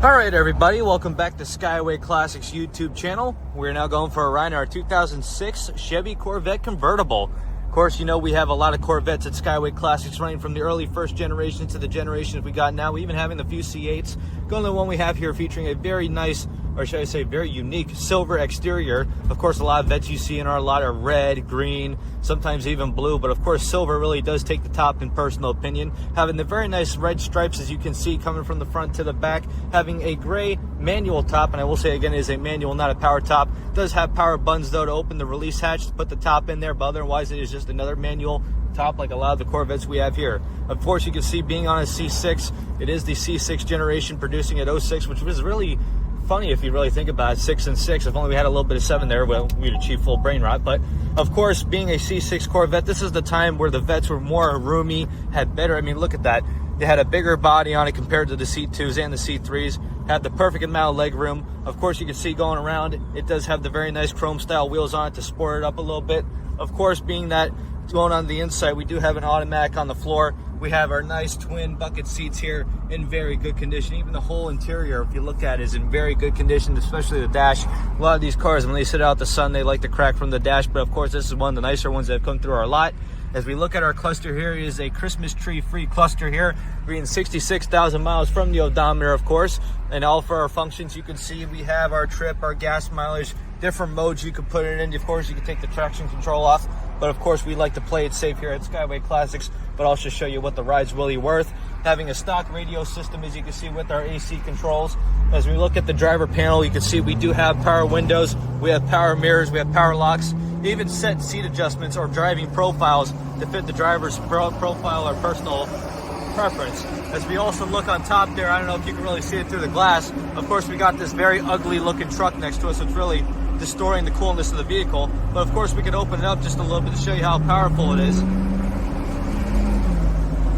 Alright everybody, welcome back to Skyway Classics YouTube channel. We're now going for a ride in our 2006 Chevy Corvette Convertible. Of course, you know we have a lot of Corvettes at Skyway Classics running from the early first generation to the generations we got now, even having the few C8s. Going to the one we have here featuring a very nice, or should I say very unique, silver exterior. Of course, a lot of vets you see in our lot are red, green, sometimes even blue, but of course silver really does take the top in personal opinion. Having the very nice red stripes, as you can see, coming from the front to the back. Having a gray manual top, and I will say again, it is a manual, not a power top. It does have power buttons though to open the release hatch to put the top in there, but otherwise it is just another manual top like a lot of the Corvettes we have here. Of course, you can see being on a C6, it is the C6 generation producing at 06, which was really funny if you really think about it. 6 and 6. If only we had a little bit of 7 there, well, we'd achieve full brain rot. But of course, being a C6 Corvette, this is the time where the vets were more roomy, had better, I mean, look at that. They had a bigger body on it compared to the C2s and the C3s. Had the perfect amount of leg room. Of course, you can see going around, it does have the very nice chrome style wheels on it to sport it up a little bit. Of course, being that going on the inside, we do have an automatic on the floor. We have our nice twin bucket seats here in very good condition. Even the whole interior, if you look at it, is in very good condition, especially the dash. A lot of these cars, when they sit out the sun, they like to crack from the dash, but of course this is one of the nicer ones that have come through our lot. As we look at our cluster here, it is a Christmas tree free cluster here, reading 66,000 miles from the odometer, of course. And all for our functions, you can see we have our trip, our gas mileage, different modes you can put it in. Of course, you can take the traction control off, but of course we like to play it safe here at Skyway Classics, but I'll just show you what the ride's really worth. Having a stock radio system, as you can see, with our AC controls. As we look at the driver panel, you can see we do have power windows, we have power mirrors, we have power locks, even set seat adjustments or driving profiles to fit the driver's profile or personal preference. As we also look on top there, I don't know if you can really see it through the glass, of course we got this very ugly looking truck next to us, so it's really distorting the coolness of the vehicle. But of course we can open it up just a little bit to show you how powerful it is.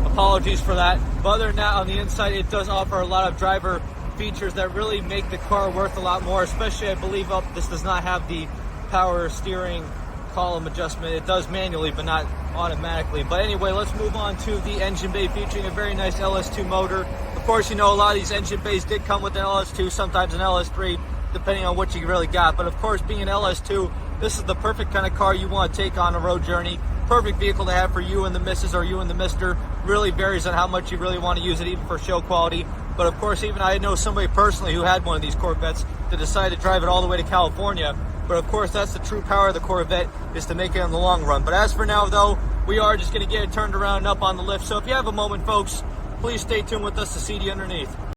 Apologies for that. But other than that, on the inside, it does offer a lot of driver features that really make the car worth a lot more, especially I believe this does not have the power steering column adjustment. It does manually, but not automatically. But anyway, let's move on to the engine bay, featuring a very nice LS2 motor. Of course, you know a lot of these engine bays did come with an LS2, sometimes an LS3, depending on what you really got. But of course, being an LS2, this is the perfect kind of car you want to take on a road journey. Perfect vehicle to have for you and the missus or you and the mister. Really varies on how much you really want to use it, even for show quality. But of course, even I know somebody personally who had one of these Corvettes that decided to drive it all the way to California. But of course, that's the true power of the Corvette, is to make it in the long run. But as for now, though, we are just going to get it turned around and up on the lift. So if you have a moment, folks, please stay tuned with us to see the underneath.